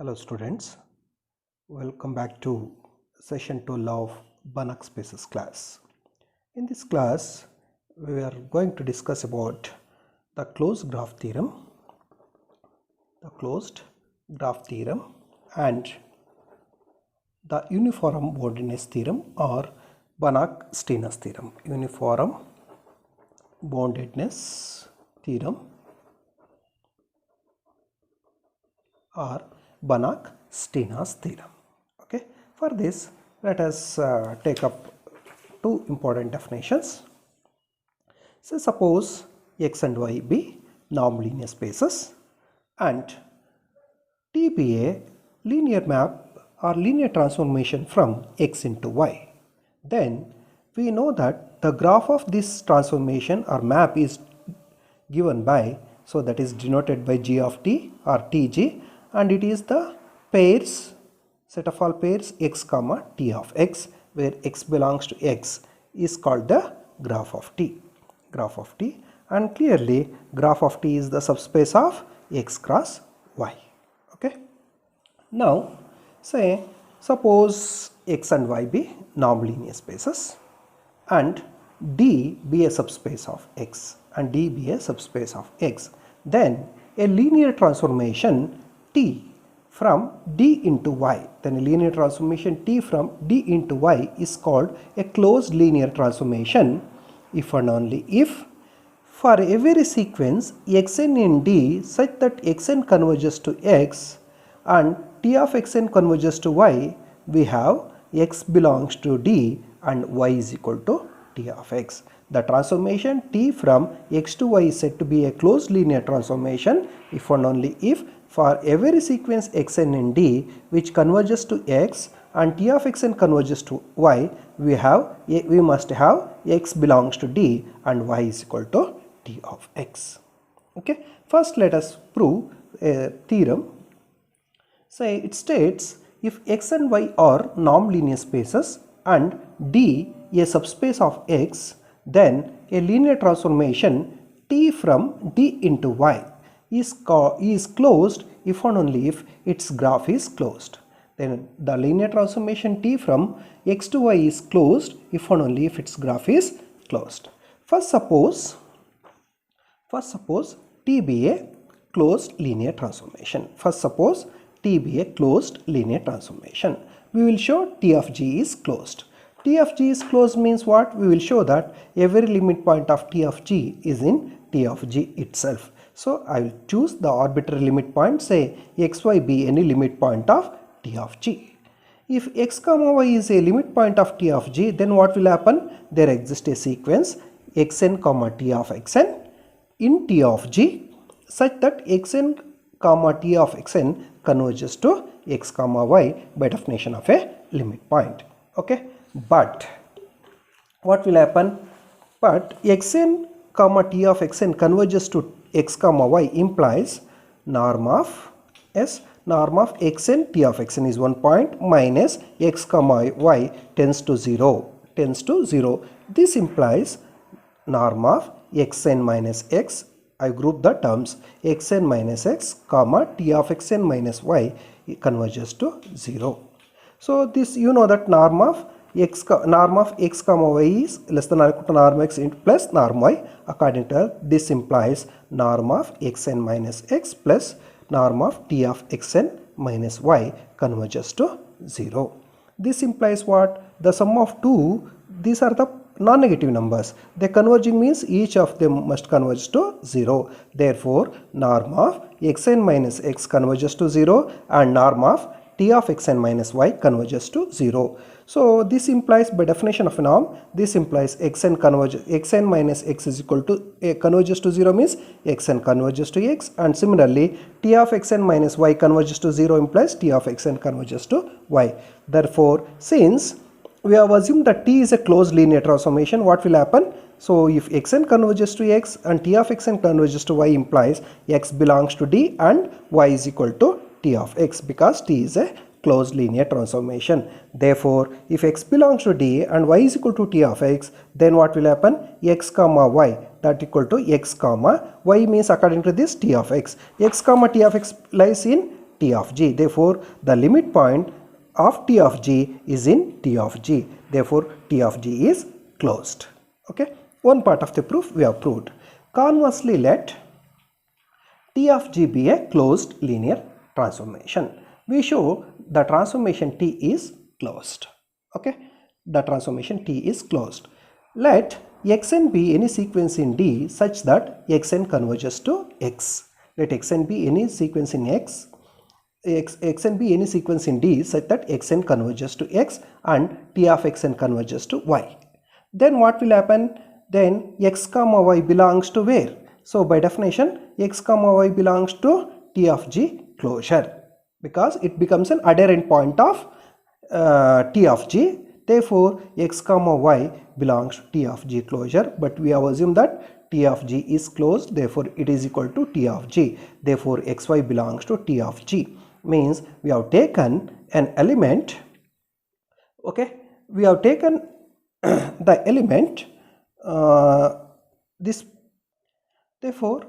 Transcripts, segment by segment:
Hello students, welcome back to session 12 of Banach spaces class. In this class, we are going to discuss about the closed graph theorem, and the uniform boundedness theorem or Banach-Steiner theorem. Uniform boundedness theorem or Banach-Steiner's theorem. Okay, for this let us take up two important definitions. So suppose x and y be non-linear spaces and T be a linear map or linear transformation from x into y. Then we know that the graph of this transformation or map is given by, so that is denoted by g of t or tg, and it is the pairs, set of all pairs x comma t of x, where x belongs to x is called the graph of t. And clearly graph of t is the subspace of x cross y. Okay. Now suppose x and y be non-linear spaces and D be a subspace of x and D be a subspace of x. Then a linear transformation T from D into y, then a linear transformation T from D into y is called a closed linear transformation if and only if for every sequence xn in D such that xn converges to x and T of xn converges to y, we have x belongs to D and y is equal to T of x. The transformation T from x to y is said to be a closed linear transformation if and only if for every sequence xn in D which converges to x and T of xn converges to y, we must have x belongs to D and y is equal to T of x. Okay. First let us prove a theorem. Say it states if x and y are non-linear spaces and D a subspace of x, then a linear transformation T from D into y is closed if and only if its graph is closed. Then the linear transformation T from x to y is closed if and only if its graph is closed. First suppose T be a closed linear transformation. We will show T of G is closed. T of G is closed means what? We will show that every limit point of T of G is in T of G itself. So I will choose the arbitrary limit point, say xy be any limit point of T of G. If x comma y is a limit point of T of G, then what will happen? There exists a sequence xn comma T of xn in T of G such that xn comma T of xn converges to x comma y by definition of a limit point. Okay. But what will happen? But xn comma T of xn converges to x comma y implies norm of xn T of xn is 1 point minus x comma y tends to 0. This implies norm of xn minus x. I group the terms xn minus x comma T of xn minus y converges to 0. So this, you know that norm of x comma y is less than or equal to norm x plus norm y. According to this implies norm of xn minus x plus norm of T of xn minus y converges to 0. This implies what? The sum of two, these are the non-negative numbers. They converging means each of them must converge to 0. Therefore norm of xn minus x converges to 0 and norm of T of xn minus y converges to 0. So this implies, by definition of a norm, this implies xn minus x is equal to converges to 0 means xn converges to x, and similarly T of xn minus y converges to 0 implies T of xn converges to y. Therefore since we have assumed that T is a closed linear transformation, what will happen? So if xn converges to x and T of xn converges to y implies x belongs to D and y is equal to T of x, because T is a closed linear transformation. Therefore if x belongs to D and y is equal to T of x, then what will happen? X comma y that equal to x comma y means according to this T of x. X comma T of x lies in T of g. Therefore, the limit point of T of g is in T of g. Therefore, T of g is closed. Okay, one part of the proof we have proved. Conversely, let T of g be a closed linear transformation. We show the transformation T is closed. Okay, the transformation T is closed. Let xn be any sequence in D such that xn converges to x. Let xn be any sequence in xn be any sequence in D such that xn converges to x and T of xn converges to y. Then what will happen? Then x comma y belongs to where? So by definition, x comma y belongs to T of g closure, because it becomes an adherent point of T of g. Therefore, x comma y belongs to T of g closure, but we have assumed that T of g is closed, therefore it is equal to T of g. Therefore, xy belongs to T of g. Means we have taken an element, okay, we have taken the element this, therefore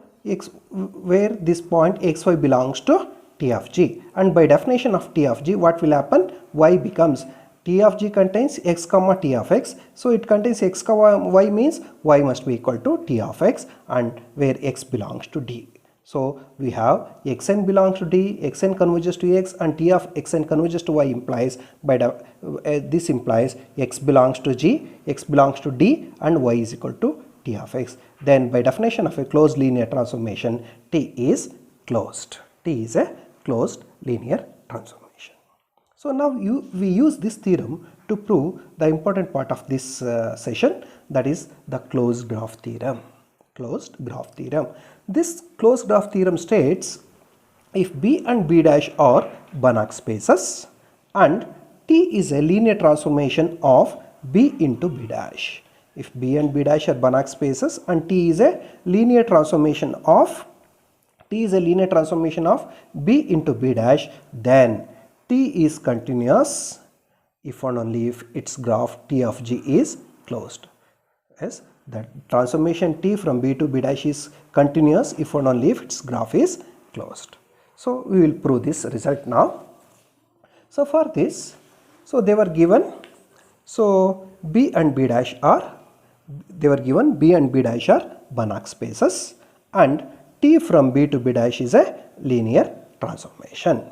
where this point xy belongs to T of g, and by definition of T of g, what will happen? Y becomes T of g contains x comma T of x, so it contains x comma y means y must be equal to T of x, and where x belongs to D. So we have xn belongs to D, xn converges to x, and T of xn converges to y implies by this implies x belongs to G, x belongs to D, and y is equal to T of x. Then by definition of a closed linear transformation, T is closed. T is a closed linear transformation. So now we use this theorem to prove the important part of this session, that is the closed graph theorem. Closed graph theorem. This closed graph theorem states if B and B dash are Banach spaces and T is a linear transformation of B into B dash. If B and B dash are Banach spaces and T is a linear transformation of B into B dash, then T is continuous if and only if its graph T of G is closed. Yes, that transformation T from B to B dash is continuous if and only if its graph is closed. So we will prove this result now. So for this, so they were given, so B and B dash are, they were given B and B dash are Banach spaces and T from B to B dash is a linear transformation.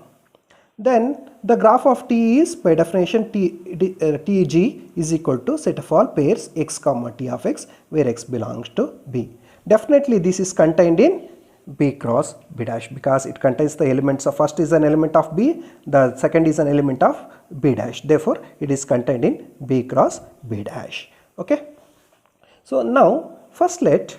Then the graph of T is by definition Tg is equal to set of all pairs x comma T of x where x belongs to B. Definitely this is contained in B cross B dash because it contains the elements of first is an element of B, the second is an element of B dash. Therefore, it is contained in B cross B dash. Okay. So now first let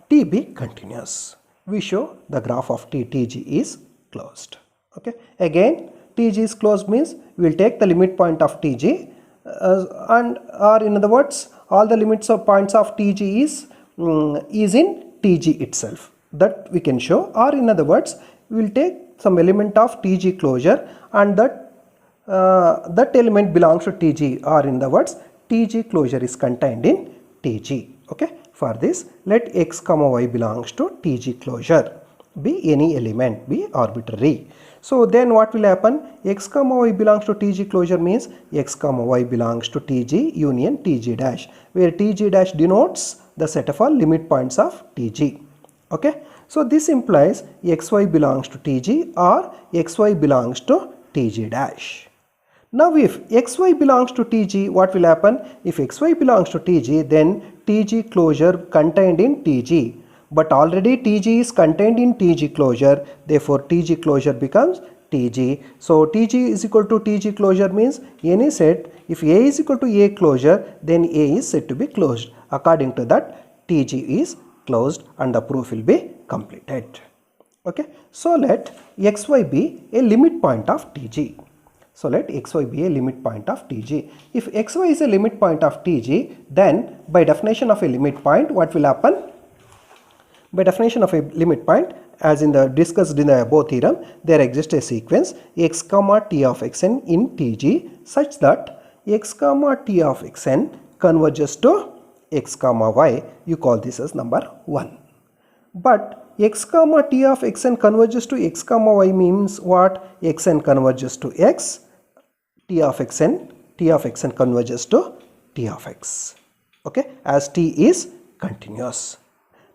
T be continuous. We show the graph of Tg is closed. Okay. Again, Tg is closed means we will take the limit point of Tg and or in other words all the limits of points of Tg is in Tg itself. That we can show, or in other words we will take some element of Tg closure and that element belongs to Tg, or in other words Tg closure is contained in Tg. Okay. For this, let x comma y belongs to Tg closure. Be any element, be arbitrary. So then what will happen? X comma y belongs to Tg closure means x comma y belongs to Tg union Tg dash, where Tg dash denotes the set of all limit points of Tg. Okay. So this implies xy belongs to Tg or xy belongs to Tg dash. Now if xy belongs to Tg, what will happen? If xy belongs to Tg, then Tg closure contained in Tg. But already Tg is contained in Tg closure, therefore Tg closure becomes Tg. So Tg is equal to Tg closure means any set, if A is equal to A closure, then A is said to be closed. According to that, Tg is closed and the proof will be completed. Okay. So let xy be a limit point of Tg. So let xy be a limit point of Tg. If xy is a limit point of Tg, then by definition of a limit point, what will happen? By definition of a limit point, as in the discussed in the above theorem, there exists a sequence x comma T of xn in Tg such that x comma T of xn converges to x comma y. You call this as number 1. But x comma t of xn converges to x comma y means what? Xn converges to x, t of xn converges to t of x. Okay, as t is continuous.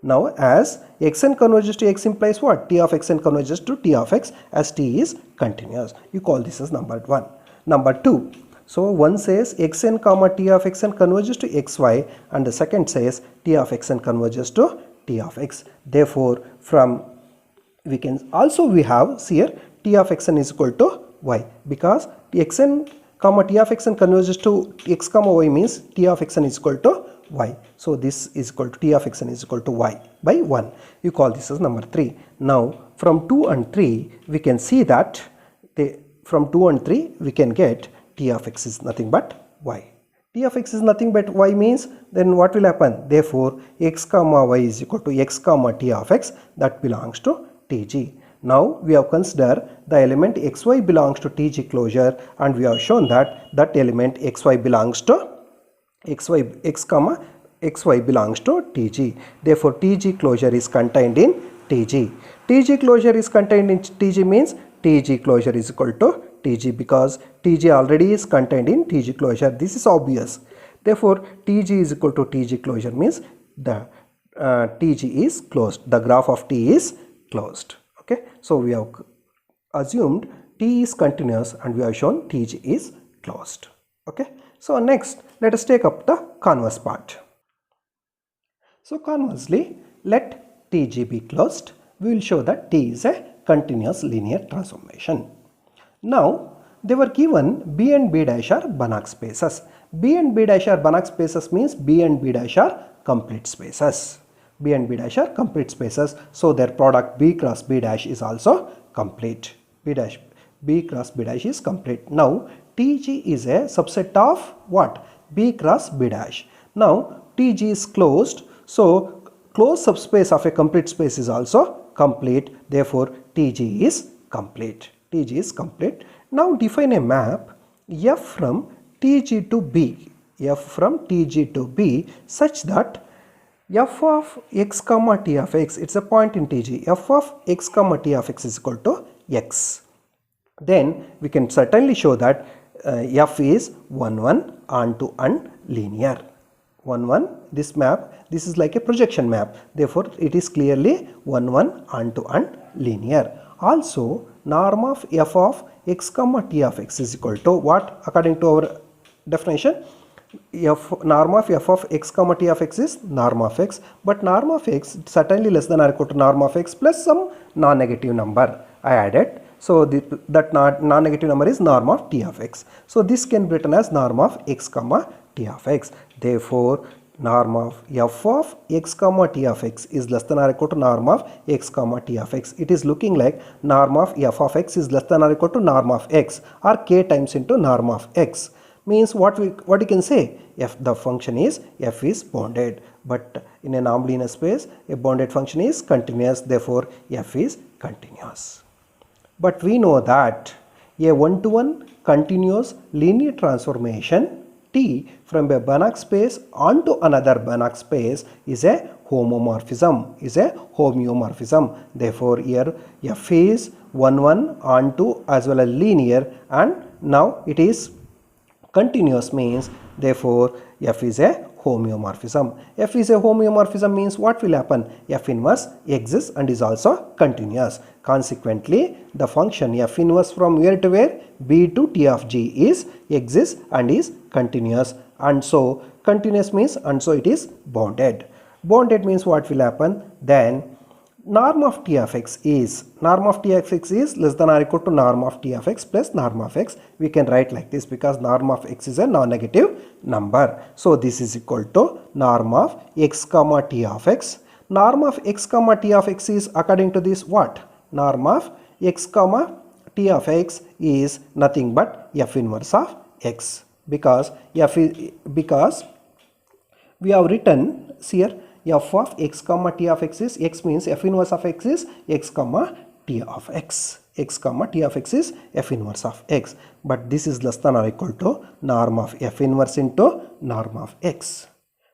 Now as xn converges to x implies what? T of xn converges to t of x as t is continuous. You call this as number 1. Number 2. So one says xn comma t of xn converges to xy and the second says t of xn converges to t of x. Therefore from we have here t of xn is equal to y because xn comma t of xn converges to x comma y means t of xn is equal to y. So this is equal to t of xn is equal to y by 1. You call this as number 3. Now from 2 and 3 we can see that from 2 and 3 we can get t of x is nothing but y. T of x is nothing but y means then what will happen? Therefore x comma y is equal to x comma t of x that belongs to Tg. Now we have considered the element xy belongs to Tg closure and we have shown that that element xy belongs to x comma xy belongs to Tg. Therefore Tg closure is contained in Tg. Tg closure is contained in Tg means Tg closure is equal to Tg because Tg already is contained in Tg closure. This is obvious. Therefore Tg is equal to Tg closure means the Tg is closed. The graph of T is closed. Okay. So we have assumed T is continuous and we have shown Tg is closed. Okay. So next let us take up the converse part. So conversely, let Tg be closed. We will show that T is a continuous linear transformation. Now they were given B and B dash are Banach spaces. B and B dash are Banach spaces means B and B dash are complete spaces. B and B dash are complete spaces. So their product B cross B dash is also complete. B cross B dash is complete. Now Tg is a subset of what? B cross B dash. Now Tg is closed. So closed subspace of a complete space is also complete. Therefore Tg is complete. Tg is complete. Now define a map f from Tg to B. F from Tg to B such that f of x comma t of x, it's a point in Tg, f of x comma t of x is equal to x. Then we can certainly show that f is 1 1 onto and linear. 1 1, this map, this is like a projection map. Therefore it is clearly 1 1 onto and linear. Also norm of f of x comma t of x is equal to what? According to our definition, norm of f of x comma t of x is norm of x, but norm of x certainly less than or equal to norm of x plus some non-negative number I added. So that non-negative number is norm of t of x. So this can be written as norm of x comma t of x. Therefore norm of f of x comma t of x is less than or equal to norm of x comma t of x. It is looking like norm of f of x is less than or equal to norm of x or k times into norm of x. Means what you can say, f the function is f is bounded, but in a non-linear space a bounded function is continuous. Therefore f is continuous. But we know that a one-to-one continuous linear transformation T from a Banach space onto another Banach space is a homomorphism. Therefore here f is 1 1 onto as well as linear, and now it is continuous means therefore f is a homeomorphism. F is a homeomorphism means what will happen? F inverse exists and is also continuous. Consequently, the function f inverse from where to where? B to T of G is exists and is continuous. And so continuous means and so it is bounded. Bounded means what will happen? Then norm of T of x is less than or equal to norm of T of x plus norm of x. We can write like this because norm of x is a non-negative number. So this is equal to norm of x comma T of x. Norm of x comma T of x is according to this what? Norm of x comma T of x is nothing but f inverse of x, because we have written here f of x comma t of x is x means f inverse of x is x comma t of x. X comma t of x is f inverse of x, but this is less than or equal to norm of f inverse into norm of x.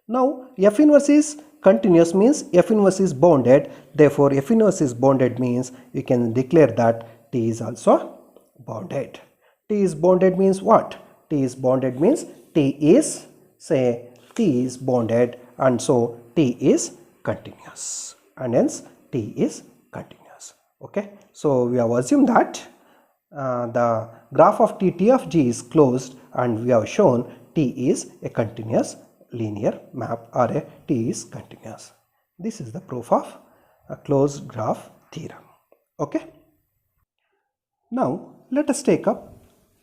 Now f inverse is continuous means F inverse is bounded. Therefore, F inverse is bounded means we can declare that T is also bounded. T is bounded means what? T is bounded means T is, say, T is bounded, and so T is continuous, and hence T is continuous. Okay, so we have assumed that the graph of T of G is closed, and we have shown T is a continuous linear map, or a T is continuous. This is the proof of a closed graph theorem. Okay. Now let us take up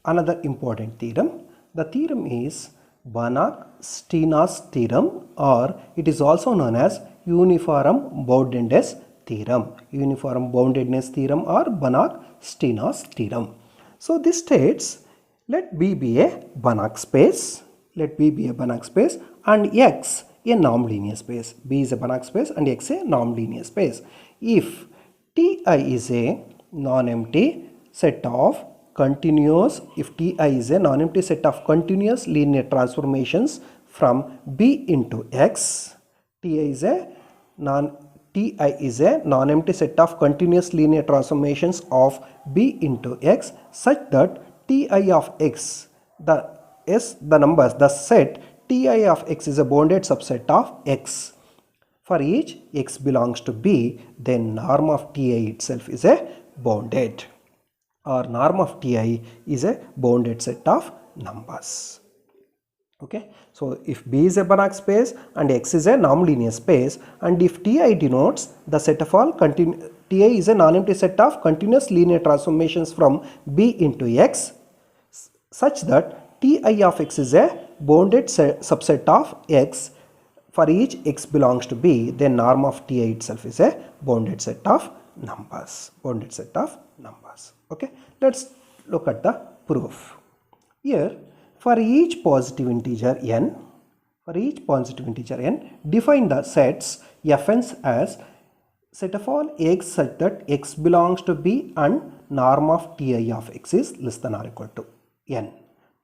another important theorem. The theorem is Banach-Steen's theorem, or it is also known as uniform boundedness theorem. Uniform boundedness theorem, or Banach-Steen's theorem. So this states, let B be a Banach space. Let B be a Banach space and X a non-linear space. B is a Banach space and X a non-linear space. If Ti is a non-empty set of continuous, if Ti is a non-empty set of continuous linear transformations from B into X, Ti is a non-empty set of continuous linear transformations of B into X, such that Ti of X, the numbers, the set Ti of X is a bounded subset of X. For each X belongs to B, then norm of Ti itself is a bounded, or norm of Ti is a bounded set of numbers. Okay, so if B is a Banach space and X is a non-linear space, and if Ti denotes the set of all Ti is a non-empty set of continuous linear transformations from B into X, such that Ti of X is a bounded subset of X. For each X belongs to B, then norm of Ti itself is a bounded set of numbers. Bounded set of numbers. Okay, let's look at the proof. Here, for each positive integer n, define the sets Fn's as set of all X such that X belongs to B and norm of Ti of X is less than or equal to n.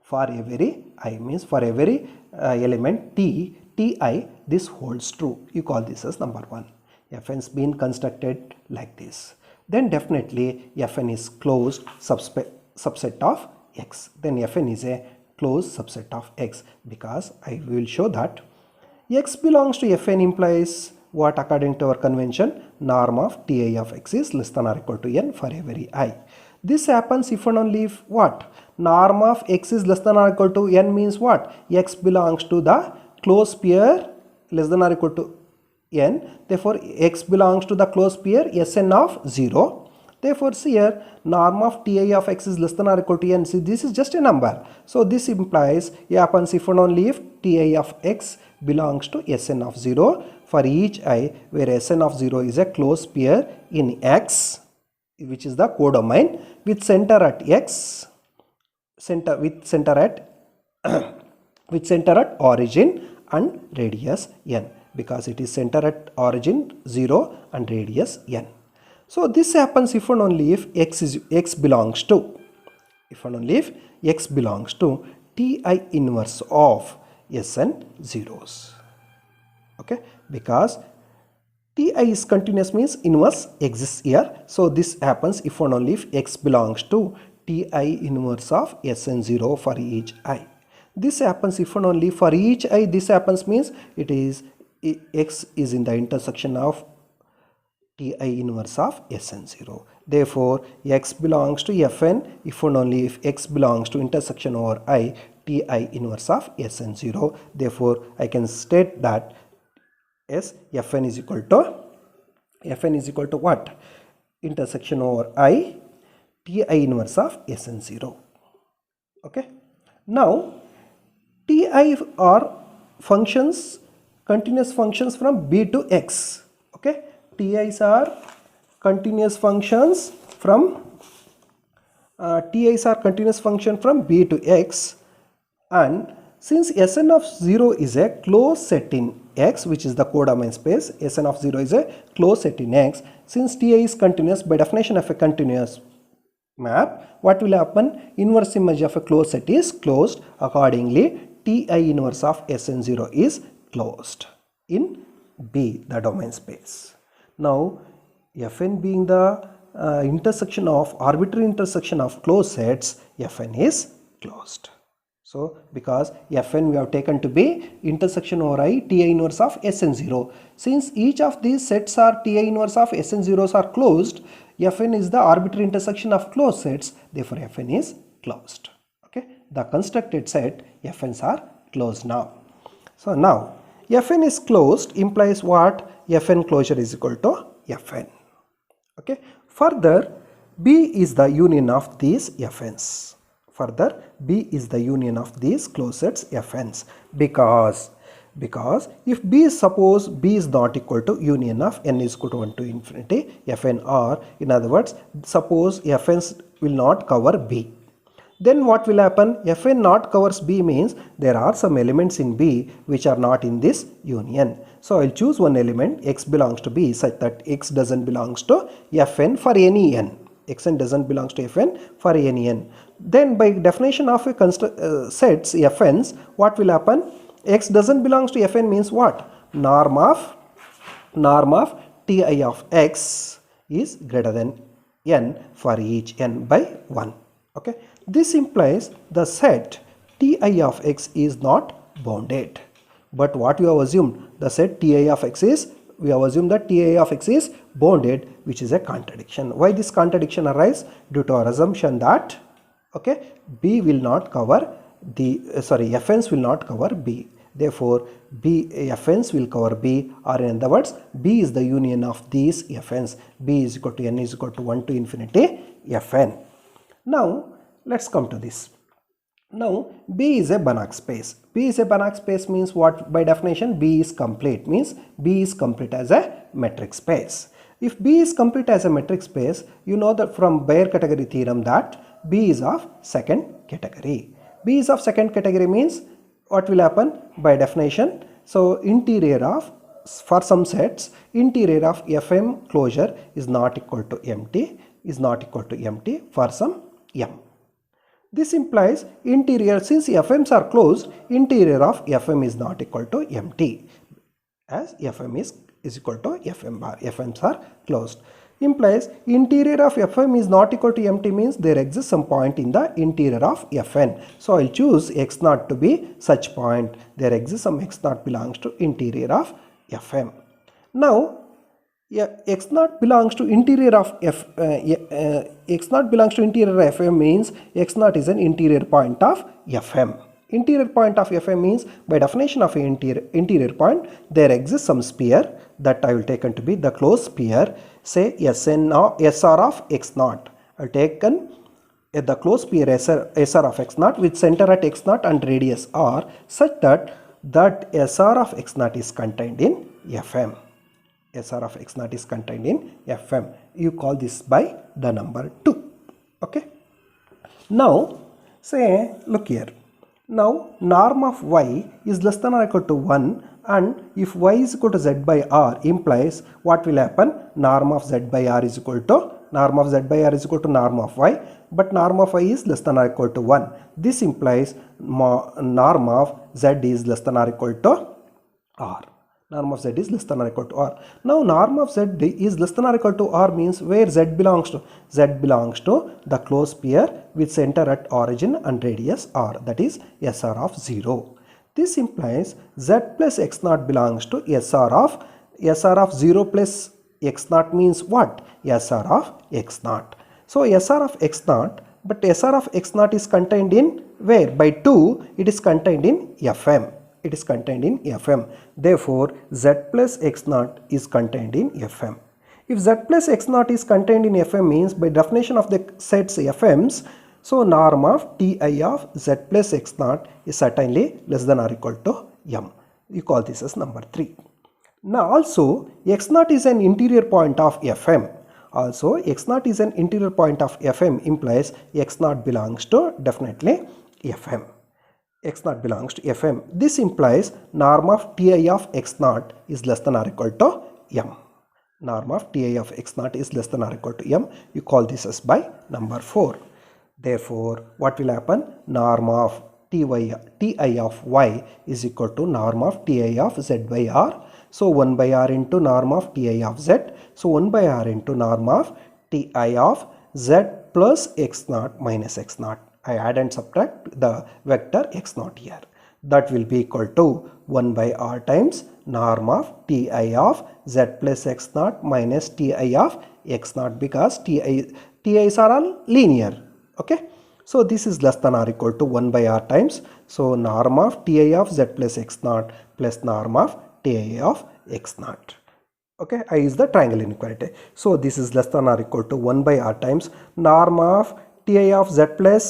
For every I, means for every element Ti, this holds true. You call this as number 1. Fn's been constructed like this. Then definitely Fn is closed subset of X. Then Fn is a closed subset of X, because I will show that X belongs to Fn implies what, according to our convention, norm of Ti of X is less than or equal to n for every I. This happens if and only if what? Norm of X is less than or equal to n means what? X belongs to the closed pair less than or equal to n. Therefore, X belongs to the closed pair Sn of 0. Therefore, see here, norm of Ti of X is less than or equal to n. See, this is just a number. So, this implies happens if and only if Ti of X belongs to Sn of 0 for each I, where Sn of 0 is a closed pair in X, which is the codomain, with center at X, with center at origin and radius n, because it is center at origin 0 and radius n. So this happens if and only if X belongs to Ti inverse of Sn zeros. Okay, because Ti is continuous means inverse exists here. So this happens if and only if X belongs to Ti inverse of Sn0 for each I. This happens if and only for each I. This happens means it is X is in the intersection of Ti inverse of Sn0. Therefore, X belongs to Fn if and only if X belongs to intersection over I, Ti inverse of Sn0. Therefore, I can state that Fn is equal to what? Intersection over I, Ti inverse of Sn0. Okay. Now, Ti are functions, continuous functions from B to X. Okay. Ti's are continuous functions from B to X, and since Sn of 0 is a closed set in X, which is the codomain space, Sn of 0 is a closed set in X. Since Ti is continuous, by definition of a continuous map, what will happen? Inverse image of a closed set is closed. Accordingly, Ti inverse of Sn0 is closed in B, the domain space. Now Fn being the intersection of arbitrary intersection of closed sets, Fn is closed. So because Fn we have taken to be intersection over I Ti inverse of Sn0. Since each of these sets are Ti inverse of Sn0s are closed, Fn is the arbitrary intersection of closed sets, therefore Fn is closed. Okay, the constructed set Fn's are closed now. So now Fn is closed implies what? Fn closure is equal to Fn. Okay. Further, B is the union of these Fn's. Further, B is the union of these closed sets Fn's because if B, suppose B is not equal to union of n is equal to 1 to infinity Fn, or in other words, suppose Fn's will not cover B. Then what will happen? Fn not covers B means there are some elements in B which are not in this union. So I'll choose one element x belongs to B such that x doesn't belongs to Fn for any n. Xn doesn't belongs to Fn for any n. Then by definition of a sets Fn's, what will happen? X doesn't belongs to Fn means what? Norm of Ti of x is greater than n for each n by 1. Okay. This implies the set Ti of x is not bounded. But what we have assumed, the set Ti of x is, we have assumed that Ti of x is bounded, which is a contradiction. Why this contradiction arises? Due to our assumption that, okay, B will not cover the, Fn's will not cover B. Therefore, Fn's will cover B, or in other words, B is the union of these Fn's. B is equal to n is equal to 1 to infinity Fn. Now, let's come to this. Now, B is a Banach space. B is a Banach space means what? By definition, B is complete, means B is complete as a metric space. If B is complete as a metric space, you know that from Bayer category theorem that B is of second category. B is of second category means what will happen? By definition, so interior of, for some sets, interior of Fm closure is not equal to empty, for some m. This implies interior, since Fm's are closed, interior of Fm is not equal to empty, as Fm is equal to Fm bar. Fm's are closed. Implies interior of Fm is not equal to empty means there exists some point in the interior of Fn. So I'll choose x0 to be such point. There exists some x0 belongs to interior of Fm. Now, x0 belongs to interior of x0 belongs to interior of Fm means x0 is an interior point of Fm. Interior point of Fm means by definition of an interior point, there exists some sphere that I will taken to be the closed sphere, say Sr of x0. I will taken the closed sphere Sr of x0 with center at x0 and radius r, such that Sr of x0 is contained in Fm. Sr of x0 is contained in Fm. You call this by the number 2. Okay. Now, say, look here. Now, norm of y is less than or equal to 1, and if y is equal to z by r implies what will happen? Norm of z by r is equal to norm of y, but norm of y is less than or equal to 1. This implies norm of z is less than or equal to r. Norm of z is less than or equal to r. Now, norm of z is less than or equal to r means where z belongs to? Z belongs to the closed sphere with center at origin and radius r, that is Sr of 0. This implies z plus x0 belongs to Sr of 0 plus x0 means what? Sr of x0. So, Sr of x0, but Sr of x0 is contained in where? By 2, it is contained in Fm. It is contained in Fm. Therefore, z plus x0 is contained in Fm. If z plus x0 is contained in Fm means by definition of the sets Fm's, so norm of Ti of z plus x0 is certainly less than or equal to m. You call this as number 3. Now also x0 is an interior point of Fm. Also x0 is an interior point of Fm implies x0 belongs to definitely Fm. X0 belongs to Fm. This implies norm of Ti of x0 is less than or equal to m. Norm of Ti of x0 is less than or equal to m. You call this as by number 4. Therefore, what will happen? Norm of Ti of y is equal to norm of Ti of z by r. So 1 by r into norm of Ti of z. So 1 by r into norm of Ti of z plus x naught minus x naught. I add and subtract the vector x naught here. That will be equal to 1 by r times norm of Ti of z plus x naught minus Ti of x naught, because Ti's are all linear. Okay. So this is less than or equal to 1 by r times. So norm of Ti of z plus x naught plus norm of Ti of x naught. Okay, I use the triangle inequality. So this is less than or equal to 1 by r times norm of Ti of z plus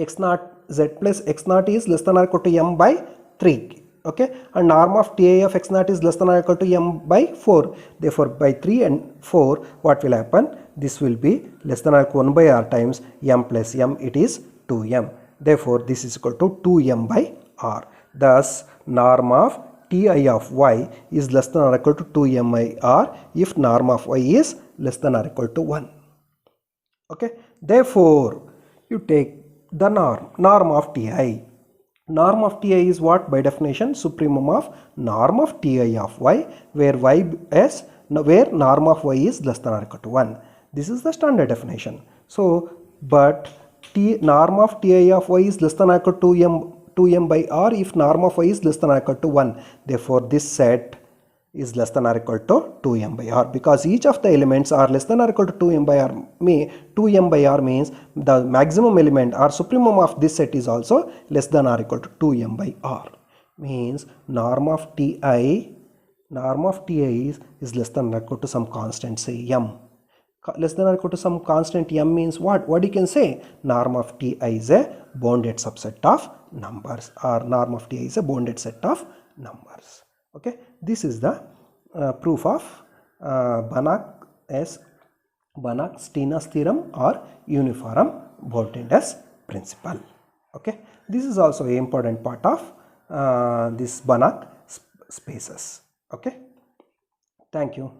x naught. Z plus x naught is less than or equal to m by 3. Okay, and norm of Ti of x naught is less than or equal to m by 4. Therefore by 3 and 4, what will happen? This will be less than or equal to 1 by r times m plus m. It is 2m. Therefore this is equal to 2m by r. Thus norm of Ti of y is less than or equal to 2m by r if norm of y is less than or equal to 1. Okay, therefore you take the norm of Ti. Norm of Ti is what? By definition, supremum of norm of Ti of y, where norm of y is less than or equal to 1. This is the standard definition. So, but norm of Ti of y is less than or equal to 2m by r if norm of y is less than or equal to 1. Therefore, this set is less than or equal to 2m by r, because each of the elements are less than or equal to 2m by r. 2m by r means the maximum element or supremum of this set is also less than or equal to 2m by r. Means norm of Ti is less than or equal to some constant, say m. Less than or equal to some constant m means what? What you can say? Norm of Ti is a bounded subset of numbers, or norm of Ti is a bounded set of numbers. Okay, this is the proof of Banach's Steena's theorem or uniform boundedness principle. Okay, this is also an important part of this Banach spaces. Okay, thank you.